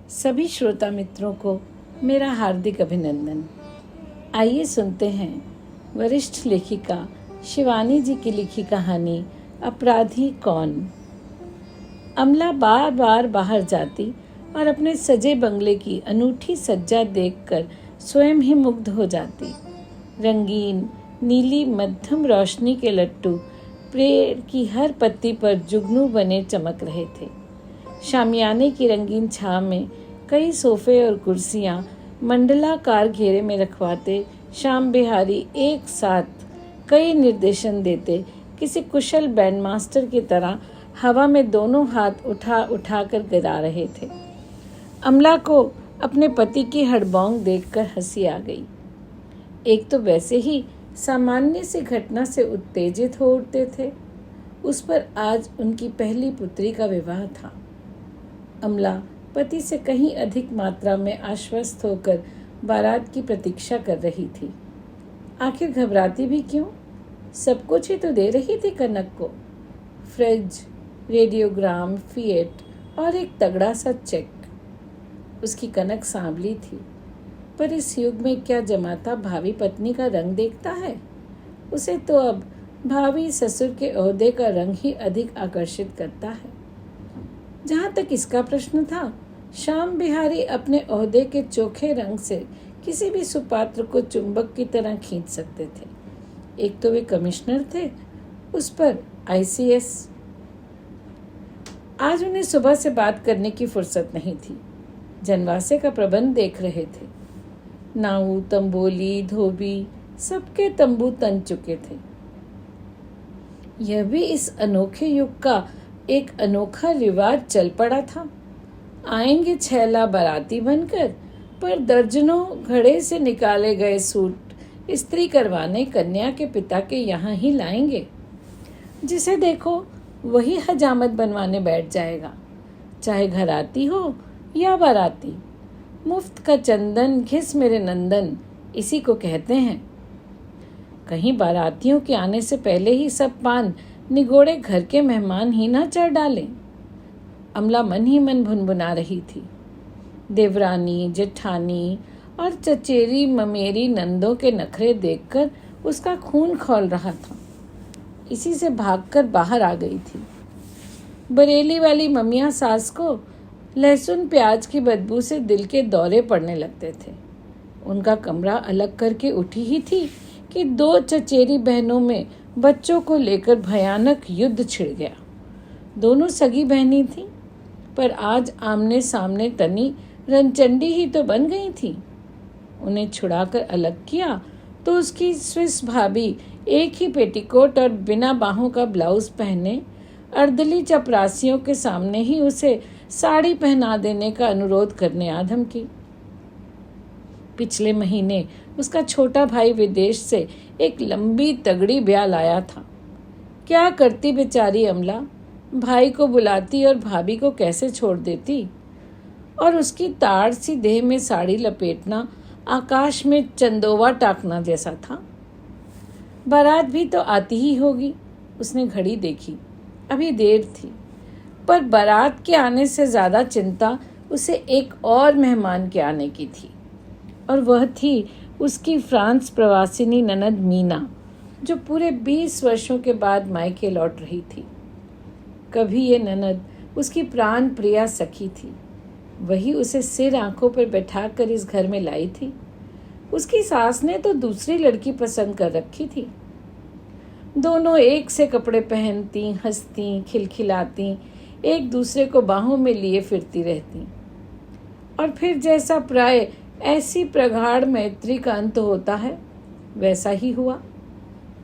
सभी श्रोता मित्रों को मेरा हार्दिक अभिनंदन। आइए सुनते हैं वरिष्ठ लेखिका शिवानी जी की लिखी कहानी अपराधी कौन। अमला बार बार बाहर जाती और अपने सजे बंगले की अनूठी सज्जा देखकर स्वयं ही मुग्ध हो जाती। रंगीन नीली मध्यम रोशनी के लट्टू पेड़ की हर पत्ती पर जुगनू बने चमक रहे थे। शामियाने की रंगीन छाव में कई सोफे और कुर्सियां मंडलाकार घेरे में रखवाते श्याम बिहारी एक साथ कई निर्देशन देते किसी कुशल बैंड मास्टर की तरह हवा में दोनों हाथ उठा उठा कर गिरा रहे थे। अमला को अपने पति की हड़बौंग देखकर हंसी आ गई। एक तो वैसे ही सामान्य सी घटना से उत्तेजित हो उठते थे, उस पर आज उनकी पहली पुत्री का विवाह था। अमला पति से कहीं अधिक मात्रा में आश्वस्त होकर बारात की प्रतीक्षा कर रही थी। आखिर घबराती भी क्यों? सब कुछ ही तो दे रही थी कनक को। फ्रिज, रेडियोग्राम, फिएट और एक तगड़ा सा चेक। उसकी कनक सांवली थी, पर इस युग में क्या जमाता भावी पत्नी का रंग देखता है। उसे तो अब भावी ससुर के ओहदे का रंग ही अधिक आकर्षित करता है। जहाँ तक इसका प्रश्न था, श्याम बिहारी अपने ओहदे के चोखे रंग से किसी भी सुपात्र को चुंबक की तरह खींच सकते थे। एक तो वे कमिश्नर थे, उस पर ICS। आज उन्हें सुबह से बात करने की फुर्सत नहीं थी। जनवासे का प्रबंध देख रहे थे। नाऊ, तंबोली, धोबी सबके तंबू तन चुके थे। यह भी इस अनोखे युग का एक अनोखा रिवाज चल पड़ा था। आएंगे छैला बाराती बनकर, पर दर्जनों घड़े से निकाले गए सूट इस्त्री करवाने कन्या के पिता के यहाँ ही लाएंगे। जिसे देखो वही हजामत बनवाने बैठ जाएगा, चाहे घराती हो या बाराती। मुफ्त का चंदन घिस मेरे नंदन, इसी को कहते हैं। कहीं बारातियों के आने से पहले ही सब पान निगोड़े घर के मेहमान ही ना चढ़ डालें। अमला मन ही मन भुनभुना रही थी। देवरानी, जेठानी और चचेरी ममेरी नंदों के नखरे देखकर उसका खून खौल रहा था। इसी से भागकर बाहर आ गई थी। बरेली वाली ममिया सास को लहसुन प्याज की बदबू से दिल के दौरे पड़ने लगते थे। उनका कमरा अलग करके उठी ही थी कि दो चचेरी बहनों में बच्चों को लेकर भयानक युद्ध छिड़ गया। दोनों सगी बहनी थीं, पर आज आमने सामने तनी रनचंडी ही तो बन गई थी। उन्हें छुड़ाकर अलग किया तो उसकी स्विस भाभी एक ही पेटीकोट और बिना बाहों का ब्लाउज पहने अर्दली चपरासियों के सामने ही उसे साड़ी पहना देने का अनुरोध करने आधम की। पिछले महीने उसका छोटा भाई विदेश से एक लंबी तगड़ी ब्याह लाया था। क्या करती बेचारी अमला, भाई को बुलाती और भाभी को कैसे छोड़ देती। और उसकी ताड़ सी देह में साड़ी लपेटना आकाश में चंदोवा टाकना जैसा था। बारात भी तो आती ही होगी। उसने घड़ी देखी, अभी देर थी, पर बारात के आने से ज्यादा चिंता उसे एक और मेहमान के आने की थी, और वह थी उसकी फ्रांस प्रवासिनी ननद मीना, जो पूरे 20 वर्षों के बाद मायके लौट रही थी। कभी ये ननद उसकी प्राण प्रिया सखी थी। वही उसे सिर आंखों पर बैठाकर इस घर में लाई थी। उसकी सास ने तो दूसरी लड़की पसंद कर रखी थी। दोनों एक से कपड़े पहनती, हंसती, खिलखिलाती, एक दूसरे को बाहों में लिए फिरती रहती। और फिर जैसा प्राय ऐसी प्रगाढ़ मैत्री का अंत होता है, वैसा ही हुआ।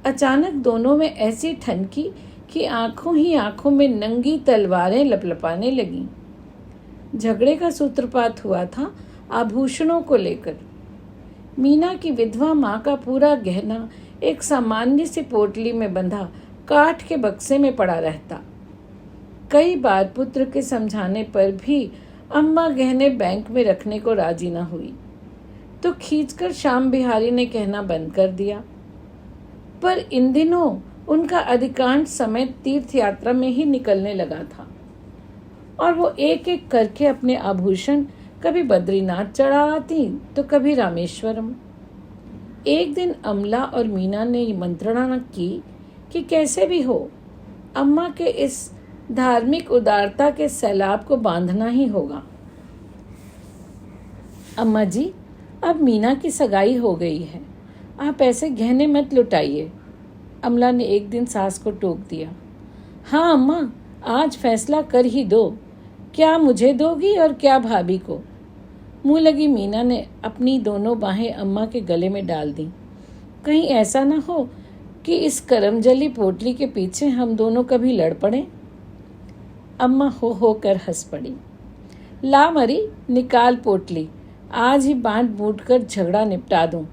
अचानक दोनों में ऐसी ठनकी कि आंखों ही आंखों में नंगी तलवारें लपलपाने लगीं। झगड़े का सूत्रपात हुआ था आभूषणों को लेकर। मीना की विधवा माँ का पूरा गहना एक सामान्य सी पोटली में बंधा काठ के बक्से में पड़ा रहता। कई बार पुत्र के समझाने पर भी अम्मा गहने बैंक में रखने को राजी न हुई, तो खींचकर श्याम बिहारी ने कहना बंद कर दिया। पर इन दिनों उनका अधिकांश समय तीर्थ यात्रा में ही निकलने लगा था, और वो एक एक करके अपने आभूषण कभी बद्रीनाथ चढ़ा आती तो कभी रामेश्वरम। एक दिन अमला और मीना ने मंत्रणा की कि कैसे भी हो अम्मा के इस धार्मिक उदारता के सैलाब को बांधना ही होगा। अम्मा जी, अब मीना की सगाई हो गई है, आप ऐसे गहने मत लुटाइए, अमला ने एक दिन सास को टोक दिया। हाँ अम्मा, आज फैसला कर ही दो, क्या मुझे दोगी और क्या भाभी को। मुंह लगी मीना ने अपनी दोनों बाहें अम्मा के गले में डाल दी। कहीं ऐसा ना हो कि इस करमजली पोटली के पीछे हम दोनों कभी लड़ पड़े। अम्मा हो कर हंस पड़ी। ला मरी, निकाल पोटली, आज ही बांट बूट कर झगड़ा निपटा दूं।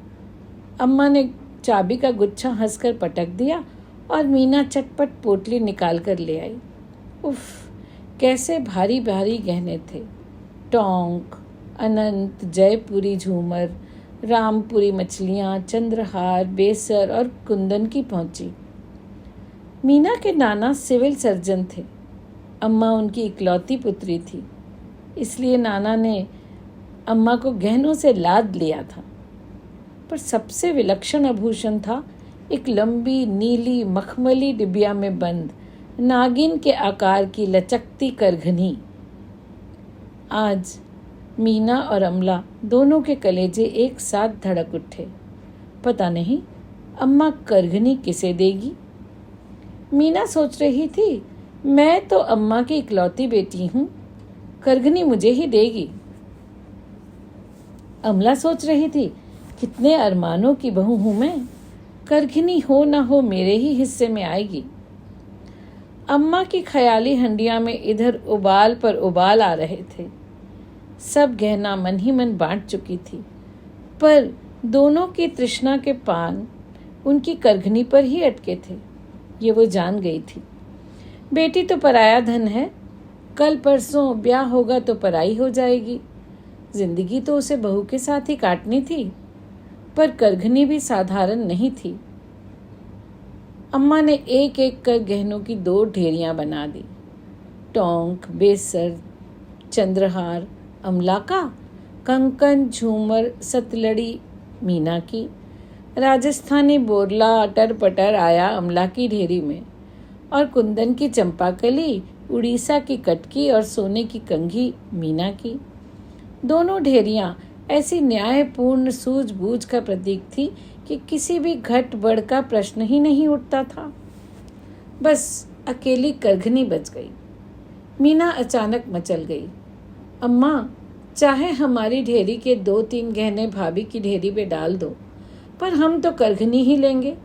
अम्मा ने चाबी का गुच्छा हंसकर पटक दिया और मीना चटपट पोटली निकाल कर ले आई। उफ, कैसे भारी भारी गहने थे। टोंक, अनंत, जयपुरी झूमर, रामपुरी मछलियाँ, चंद्रहार, बेसर और कुंदन की पहुंची। मीना के नाना सिविल सर्जन थे। अम्मा उनकी इकलौती पुत्री थी, इसलिए नाना ने अम्मा को गहनों से लाद लिया था। पर सबसे विलक्षण आभूषण था एक लंबी नीली मखमली डिबिया में बंद नागिन के आकार की लचकती करघनी। आज मीना और अमला दोनों के कलेजे एक साथ धड़क उठे। पता नहीं अम्मा करघनी किसे देगी। मीना सोच रही थी, मैं तो अम्मा की इकलौती बेटी हूँ, करघनी मुझे ही देगी। अमला सोच रही थी, कितने अरमानों की बहू हूं मैं, करघनी हो ना हो मेरे ही हिस्से में आएगी। अम्मा की ख्याली हंडिया में इधर उबाल पर उबाल आ रहे थे। सब गहना मन ही मन बांट चुकी थी, पर दोनों की तृष्णा के पान उनकी करघनी पर ही अटके थे। ये वो जान गई थी, बेटी तो पराया धन है, कल परसों ब्याह होगा तो पराई हो जाएगी। जिंदगी तो उसे बहू के साथ ही काटनी थी, पर करघनी भी साधारण नहीं थी। अम्मा ने एक एक कर गहनों की 2 ढेरियां बना दी। टोंक, बेसर, चंद्रहार अमला का, कंकन, झूमर, सतलड़ी मीना की, राजस्थानी बोरला अटर पटर आया अमला की ढेरी में, और कुंदन की चंपाकली, उड़ीसा की कटकी और सोने की कंघी मीना की। दोनों ढेरियां ऐसी न्यायपूर्ण सूझबूझ का प्रतीक थी कि किसी भी घट बढ़ का प्रश्न ही नहीं उठता था। बस अकेली करघनी बच गई। मीना अचानक मचल गई। अम्मा, चाहे हमारी ढेरी के 2-3 गहने भाभी की ढेरी पे डाल दो, पर हम तो करघनी ही लेंगे।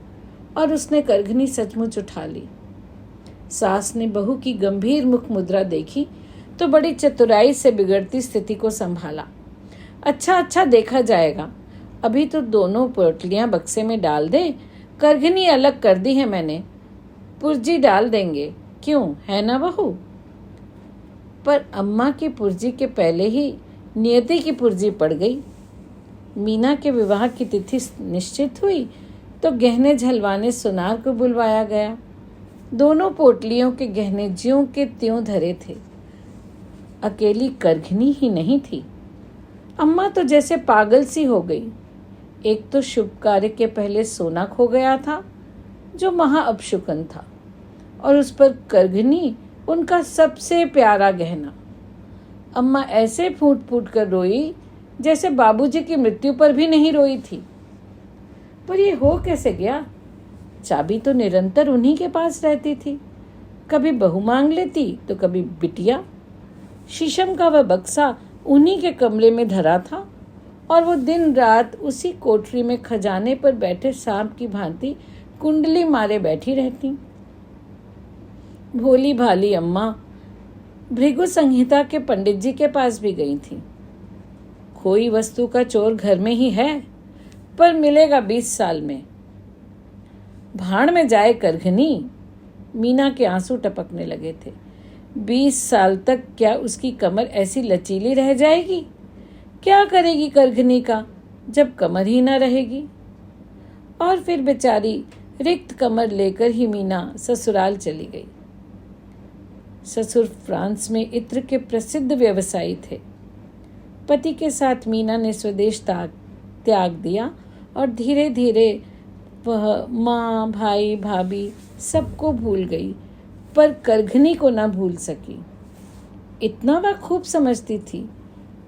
और उसने करघनी सचमुच उठा ली। सास ने बहू की गंभीर मुख मुद्रा देखी तो बड़ी चतुराई से बिगड़ती स्थिति को संभाला। अच्छा देखा जाएगा, अभी तो दोनों पोटलियां बक्से में डाल दे, करघनी अलग कर दी है मैंने, पुर्जी डाल देंगे, क्यों है ना बहू। पर अम्मा की पुर्जी के पहले ही नियति की पुर्जी पड़ गई। मीना के विवाह की तिथि निश्चित हुई तो गहने झलवाने सुनार को बुलवाया गया। दोनों पोटलियों के गहने ज्यों के त्यों धरे थे। अकेली करघनी ही नहीं थी। अम्मा तो जैसे पागल सी हो गई। एक तो शुभ कार्य के पहले सोना खो गया था जो महा अपशुकन था, और उस पर करघनी उनका सबसे प्यारा गहना। अम्मा ऐसे फूट फूट कर रोई जैसे बाबूजी की मृत्यु पर भी नहीं रोई थी। पर ये हो कैसे गया? चाबी तो निरंतर उन्हीं के पास रहती थी। कभी बहू मांग लेती तो कभी बिटिया। शीशम का वह बक्सा उन्हीं के कमरे में धरा था, और वो दिन रात उसी कोठरी में खजाने पर बैठे सांप की भांति कुंडली मारे बैठी रहती। भोली भाली अम्मा भृगु संहिता के पंडित जी के पास भी गई थी। खोई वस्तु का चोर घर में ही है, पर मिलेगा 20 साल में। भाड़ में जाए करघनी। मीना के आंसू टपकने लगे थे। 20 साल तक क्या उसकी कमर ऐसी लचीली रह जाएगी? क्या करेगी करघनी का जब कमर ही न रहेगी? और फिर बेचारी रिक्त कमर लेकर ही मीना ससुराल चली गई। ससुर फ्रांस में इत्र के प्रसिद्ध व्यवसायी थे। पति के साथ मीना ने स्वदेश त्याग दिया और धीरे धीरे वह माँ, भाई, भाभी सबको भूल गई, पर करघनी को ना भूल सकी। इतना वह खूब समझती थी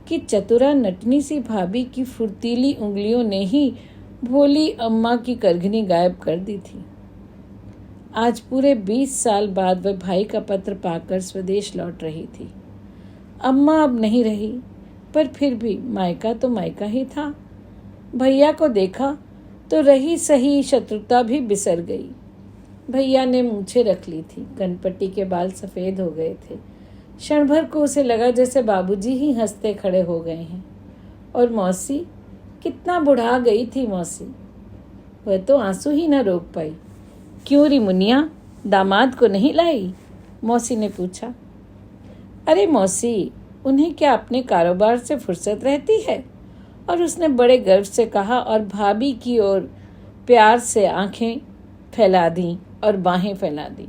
कि चतुरा नटनी सी भाभी की फुर्तीली उंगलियों ने ही भोली अम्मा की करघनी गायब कर दी थी। आज पूरे 20 साल बाद वह भाई का पत्र पाकर स्वदेश लौट रही थी। अम्मा अब नहीं रही, पर फिर भी मायका तो मायका ही था। भैया को देखा तो रही सही शत्रुता भी बिसर गई। भैया ने मूछें रख ली थी, कनपट्टी के बाल सफ़ेद हो गए थे। क्षण भर को उसे लगा जैसे बाबूजी ही हंसते खड़े हो गए हैं। और मौसी, कितना बुढ़ा गई थी मौसी। वह तो आंसू ही न रोक पाई। क्यों री मुनिया, दामाद को नहीं लाई? मौसी ने पूछा। अरे मौसी, उन्हें क्या अपने कारोबार से फुर्सत रहती है? और उसने बड़े गर्व से कहा और भाभी की ओर प्यार से आंखें फैला दी और बाहें फैला दी।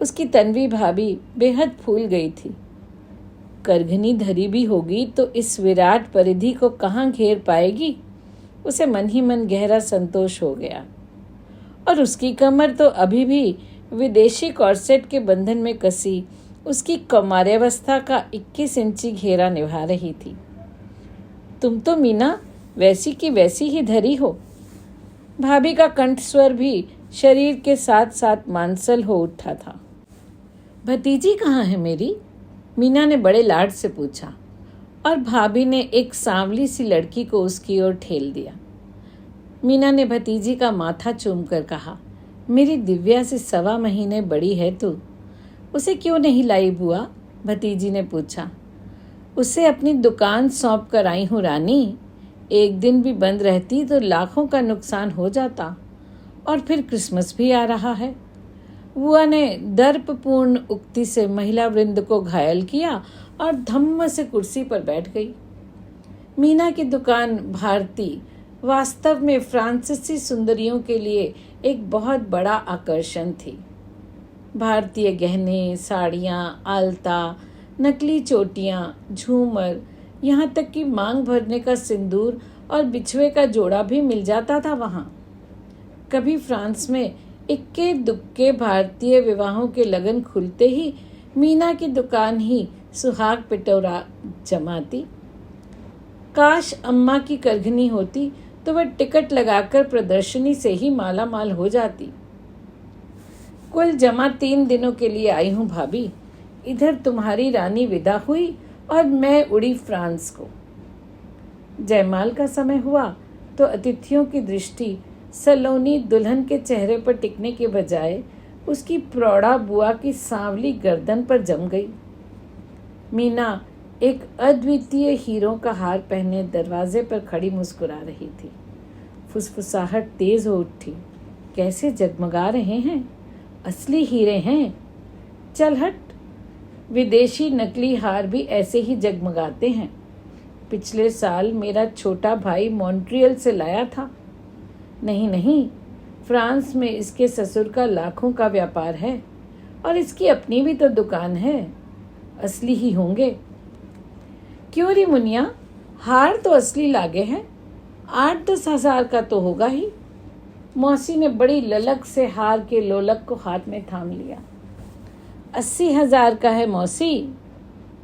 उसकी तन्वी भाभी बेहद फूल गई थी। करघनी धरी भी होगी तो इस विराट परिधि को कहाँ घेर पाएगी? उसे मन ही मन गहरा संतोष हो गया। और उसकी कमर तो अभी भी विदेशी कॉर्सेट के बंधन में कसी उसकी कौमार्यावस्था का 21 इंची घेरा निभा रही थी। तुम तो मीना वैसी की वैसी ही धरी हो। भाभी का कंठ स्वर भी शरीर के साथ साथ मांसल हो उठा था। भतीजी कहाँ है मेरी? मीना ने बड़े लाड से पूछा और भाभी ने एक सांवली सी लड़की को उसकी ओर ठेल दिया। मीना ने भतीजी का माथा चूमकर कहा, मेरी दिव्या से 1.25 महीने बड़ी है तू। उसे क्यों नहीं लाई बुआ? भतीजी ने पूछा। उसे अपनी दुकान सौंप कर आई हूँ रानी। एक दिन भी बंद रहती तो लाखों का नुकसान हो जाता। और फिर क्रिसमस भी आ रहा है। बुआ ने दर्पपूर्ण उक्ति से महिला वृंद को घायल किया और धम्म से कुर्सी पर बैठ गई। मीना की दुकान भारती वास्तव में फ्रांसीसी सुंदरियों के लिए एक बहुत बड़ा आकर्षण थी। भारतीय गहने, साड़ियाँ, आलता, नकली चोटियाँ, झूमर, यहाँ तक कि मांग भरने का सिंदूर और बिछुए का जोड़ा भी मिल जाता था वहाँ। कभी फ्रांस में इक्के दुक्के भारतीय विवाहों के लगन खुलते ही मीना की दुकान ही सुहाग पिटौरा जमाती। काश अम्मा की करघनी होती तो वह टिकट लगाकर प्रदर्शनी से ही माला माल हो जाती। कुल जमा 3 दिनों के लिए आई हूँ भाभी। इधर तुम्हारी रानी विदा हुई और मैं उड़ी फ्रांस को। जयमाल का समय हुआ तो अतिथियों की दृष्टि सलोनी दुल्हन के चेहरे पर टिकने के बजाय उसकी प्रौढ़ा बुआ की सांवली गर्दन पर जम गई। मीना एक अद्वितीय हीरों का हार पहने दरवाजे पर खड़ी मुस्कुरा रही थी। फुसफुसाहट तेज हो उठी। कैसे जगमगा रहे हैं, असली हीरे हैं। चल हट, विदेशी नकली हार भी ऐसे ही जगमगाते हैं। पिछले साल मेरा छोटा भाई मॉन्ट्रियल से लाया था। नहीं नहीं, फ्रांस में इसके ससुर का लाखों का व्यापार है और इसकी अपनी भी तो दुकान है। असली ही होंगे। क्यों री मुनिया, हार तो असली लागे हैं। 8-10 हजार का तो होगा ही। मौसी ने बड़ी ललक से हार के लोलक को हाथ में थाम लिया। 80 हजार का है मौसी,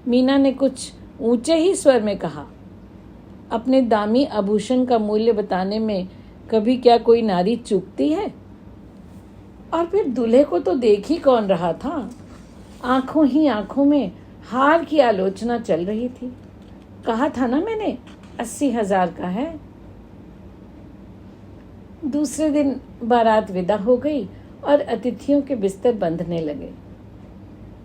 मीना ने कुछ ऊंचे ही स्वर में कहा। अपने दामी आभूषण का मूल्य बताने में कभी क्या कोई नारी चूकती है? और फिर दूल्हे को तो देख ही कौन रहा था। आंखों ही आंखों में हार की आलोचना चल रही थी। कहा था ना मैंने, 80 हजार का है। दूसरे दिन बारात विदा हो गई और अतिथियों के बिस्तर बंधने लगे।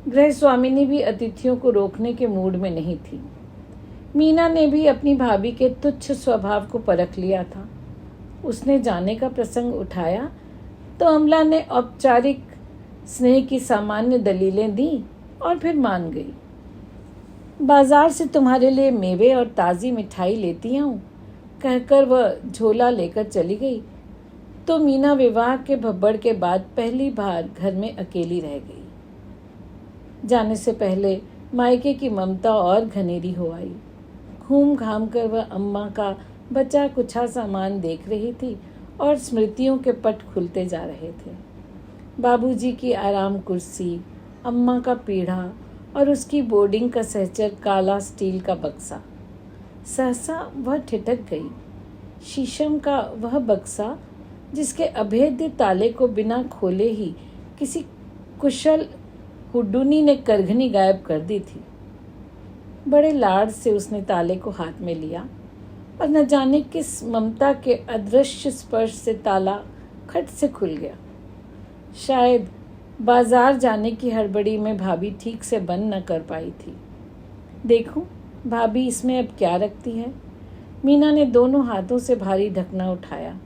गृह स्वामिनी भी अतिथियों को रोकने के मूड में नहीं थी। मीना ने भी अपनी भाभी के तुच्छ स्वभाव को परख लिया था। उसने जाने का प्रसंग उठाया तो अमला ने औपचारिक स्नेह की सामान्य दलीलें दी और फिर मान गई। बाजार से तुम्हारे लिए मेवे और ताज़ी मिठाई लेती आऊं, कहकर वह झोला लेकर चली गई। तो मीना विवाह के भब्बड़ के बाद पहली बार घर में अकेली रह गई। जाने से पहले मायके की ममता और घनेरी हो आई। घूम घाम कर वह अम्मा का बचा कुछा सामान देख रही थी और स्मृतियों के पट खुलते जा रहे थे। बाबूजी की आराम कुर्सी, अम्मा का पीढ़ा और उसकी बोर्डिंग का सहचर काला स्टील का बक्सा। सहसा वह ठिठक गई। शीशम का वह बक्सा जिसके अभेद्य ताले को बिना खोले ही किसी कुशल हुड्डुनी ने करघनी गायब कर दी थी। बड़े लाड से उसने ताले को हाथ में लिया और न जाने किस ममता के अदृश्य स्पर्श से ताला खट से खुल गया। शायद बाजार जाने की हड़बड़ी में भाभी ठीक से बंद न कर पाई थी। देखूं भाभी इसमें अब क्या रखती है। मीना ने दोनों हाथों से भारी ढकना उठाया।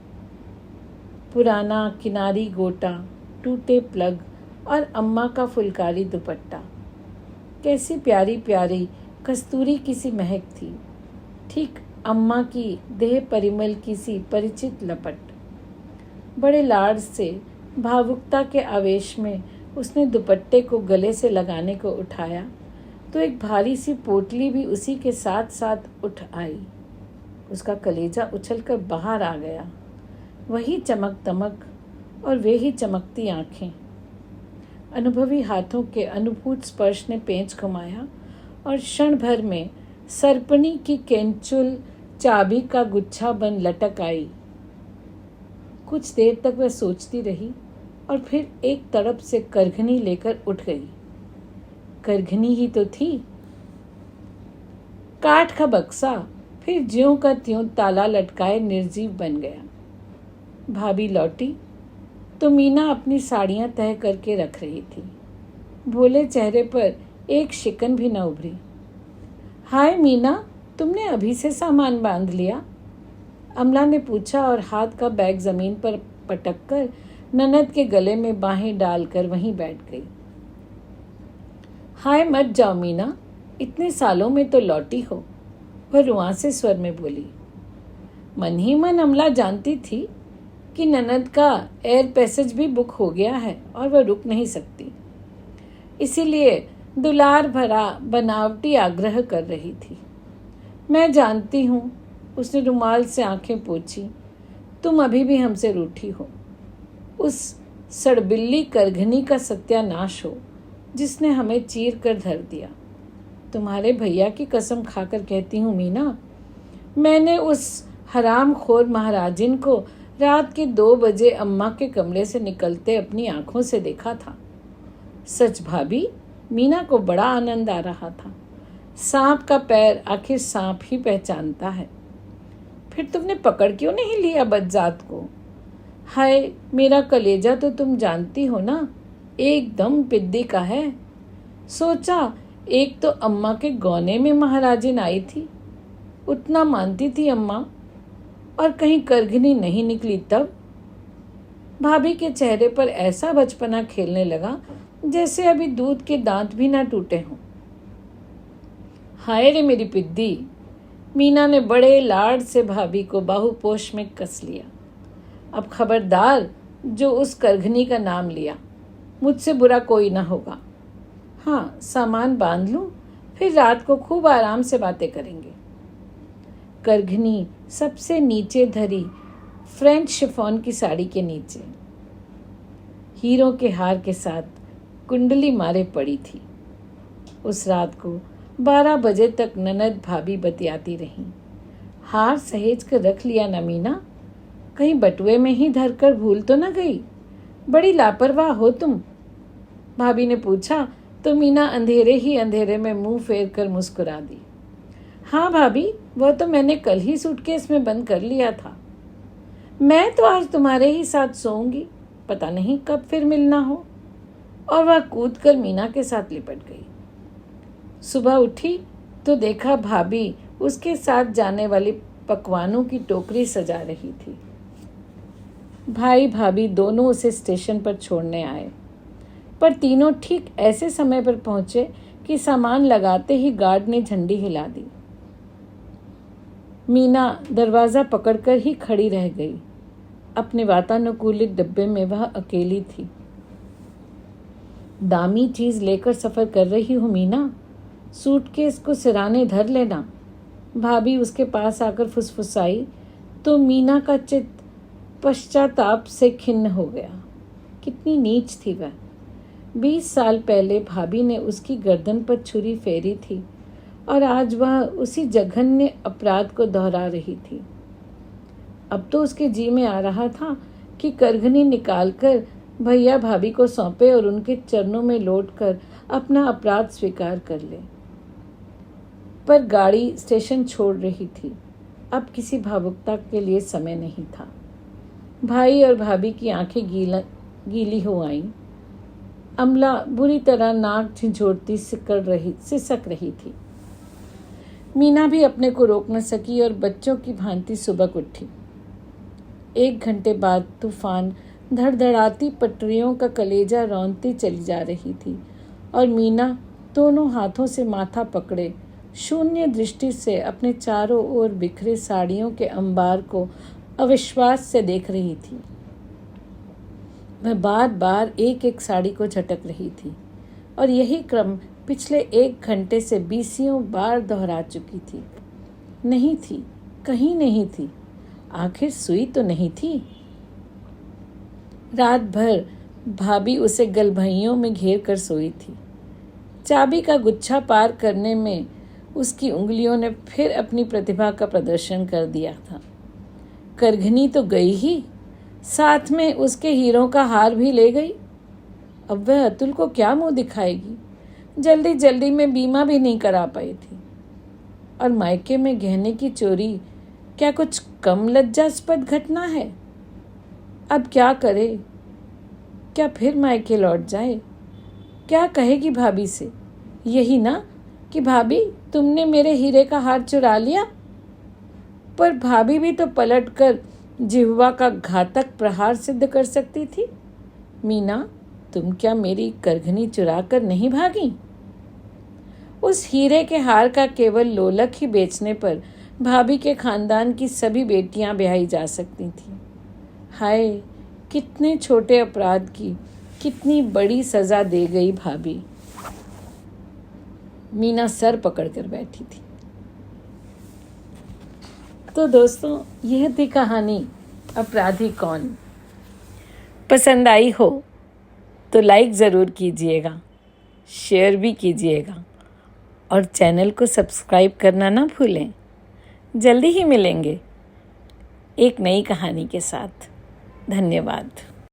पुराना किनारी गोटा, टूटे प्लग और अम्मा का फुलकारी दुपट्टा। कैसी प्यारी प्यारी कस्तूरी की सी महक थी, ठीक अम्मा की देह परिमल की सी परिचित लपट। बड़े लाड से भावुकता के आवेश में उसने दुपट्टे को गले से लगाने को उठाया तो एक भारी सी पोटली भी उसी के साथ साथ उठ आई। उसका कलेजा उछलकर बाहर आ गया। वही चमक दमक और वे ही चमकती आंखें। अनुभवी हाथों के अनुभूत स्पर्श ने पेंच घुमाया और क्षण भर में सरपनी की केंचुल चाबी का गुच्छा बन लटक आई। कुछ देर तक वह सोचती रही और फिर एक तड़प से करघनी लेकर उठ गई। करघनी ही तो थी, काठ का बक्सा फिर ज्यों का त्यों ताला लटकाए निर्जीव बन गया। भाभी लौटी तो मीना अपनी साड़ियां तह करके रख रही थी। भोले चेहरे पर एक शिकन भी न उभरी। हाय मीना, तुमने अभी से सामान बांध लिया? अमला ने पूछा और हाथ का बैग जमीन पर पटक कर ननद के गले में बाहें डालकर वहीं बैठ गई। हाय मत जाओ मीना, इतने सालों में तो लौटी हो, वह रुआंसे स्वर में बोली। मन ही मन अमला जानती थी कि ननद का एयर पैसेज भी बुक हो गया है और वह रुक नहीं सकती, इसीलिए दुलार भरा बनावटी आग्रह कर रही थी। मैं जानती हूँ, उसने रुमाल से आंखें पोंछी, तुम अभी भी हमसे रूठी हो। उस सड़बिल्ली करघनी का सत्यानाश हो जिसने हमें चीर कर धर दिया। तुम्हारे भैया की कसम खाकर कहती हूँ मीना, मैंने उस हरामखोर महाराजिन को रात के 2 बजे अम्मा के कमरे से निकलते अपनी आंखों से देखा था। सच भाभी, मीना को बड़ा आनंद आ रहा था। सांप का पैर आखिर सांप ही पहचानता है। फिर तुमने पकड़ क्यों नहीं लिया बदजात को? हाय, मेरा कलेजा तो तुम जानती हो ना, एकदम पिद्दी का है। सोचा एक तो अम्मा के गौने में महाराजिन आई थी, उतना मानती थी अम्मा, और कहीं करघनी नहीं निकली तब। भाभी के चेहरे पर ऐसा बचपना खेलने लगा जैसे अभी दूध के दांत भी ना टूटे हों। हाय रे मेरी पिद्दी, मीना ने बड़े लाड से भाभी को बाहुपोश में कस लिया। अब खबरदार जो उस करघनी का नाम लिया, मुझसे बुरा कोई ना होगा। हाँ, सामान बांध लूं, फिर रात को खूब आराम से बातें करेंगे। करघनी सबसे नीचे धरी फ्रेंच शिफॉन की साड़ी के नीचे हीरों के हार के साथ कुंडली मारे पड़ी थी। उस रात को 12 बजे तक ननद भाभी बतियाती रहीं। हार सहेज कर रख लिया ना मीना, कहीं बटुए में ही धरकर भूल तो न गई? बड़ी लापरवाह हो तुम, भाभी ने पूछा तो मीना अंधेरे ही अंधेरे में मुंह फेर कर मुस्कुरा दी। हाँ भाभी, वह तो मैंने कल ही सूटकेस में बंद कर लिया था। मैं तो आज तुम्हारे ही साथ सोऊंगी, पता नहीं कब फिर मिलना हो। और वह कूदकर मीना के साथ लिपट गई। सुबह उठी तो देखा भाभी उसके साथ जाने वाली पकवानों की टोकरी सजा रही थी। भाई भाभी दोनों उसे स्टेशन पर छोड़ने आए, पर तीनों ठीक ऐसे समय पर पहुंचे कि सामान लगाते ही गार्ड ने झंडी हिला दी। मीना दरवाज़ा पकड़कर ही खड़ी रह गई। अपने वातानुकूलित डिब्बे में वह अकेली थी। दामी चीज़ लेकर सफ़र कर रही हूँ मीना, सूटकेस को सिराने धर लेना। भाभी उसके पास आकर फुसफुसाई तो मीना का चित्त पश्चाताप से खिन्न हो गया। कितनी नीच थी वह। 20 साल पहले भाभी ने उसकी गर्दन पर छुरी फेरी थी और आज वह उसी जघन्य अपराध को दोहरा रही थी। अब तो उसके जी में आ रहा था कि करघनी निकालकर भैया भाभी को सौंपे और उनके चरणों में लौटकर अपना अपराध स्वीकार कर ले। पर गाड़ी स्टेशन छोड़ रही थी। अब किसी भावुकता के लिए समय नहीं था। भाई और भाभी की आंखें गीली हो आईं। अमला बुरी तरह नाक झिझोड़ती सिसक रही थी। मीना भी अपने को रोक न सकी और बच्चों की भांति सुबक उठी। 1 घंटे बाद तूफान धड़धड़ाती पटरियों का कलेजा रौंदती चली जा रही थी और मीना दोनों हाथों से माथा पकड़े शून्य दृष्टि से अपने चारों ओर बिखरे साड़ियों के अंबार को अविश्वास से देख रही थी। वह बार बार एक एक साड़ी को झटक रही थी और यही क्रम पिछले 1 घंटे से 20 बार दोहरा चुकी थी। नहीं थी, कहीं नहीं थी। आखिर सुई तो नहीं थी। रात भर भाभी उसे गलभइयों में घेर कर सोई थी। चाबी का गुच्छा पार करने में उसकी उंगलियों ने फिर अपनी प्रतिभा का प्रदर्शन कर दिया था। करघनी तो गई ही, साथ में उसके हीरों का हार भी ले गई। अब वह अतुल को क्या मुंह दिखाएगी। जल्दी जल्दी में बीमा भी नहीं करा पाई थी। और मायके में गहने की चोरी क्या कुछ कम लज्जास्पद घटना है। अब क्या करे। क्या फिर मायके लौट जाए। क्या कहेगी भाभी से। यही ना कि भाभी तुमने मेरे हीरे का हार चुरा लिया। पर भाभी भी तो पलट कर जिह्वा का घातक प्रहार सिद्ध कर सकती थी। मीना, तुम क्या मेरी करघनी चुरा कर नहीं भागी। उस हीरे के हार का केवल लोलक ही बेचने पर भाभी के खानदान की सभी बेटियां ब्याही जा सकती थीं। हाय, कितने छोटे अपराध की कितनी बड़ी सजा दे गई भाभी। मीना सर पकड़कर बैठी थी। तो दोस्तों, यह थी कहानी अपराधी कौन। पसंद आई हो तो लाइक ज़रूर कीजिएगा, शेयर भी कीजिएगा और चैनल को सब्सक्राइब करना ना भूलें। जल्दी ही मिलेंगे एक नई कहानी के साथ। धन्यवाद।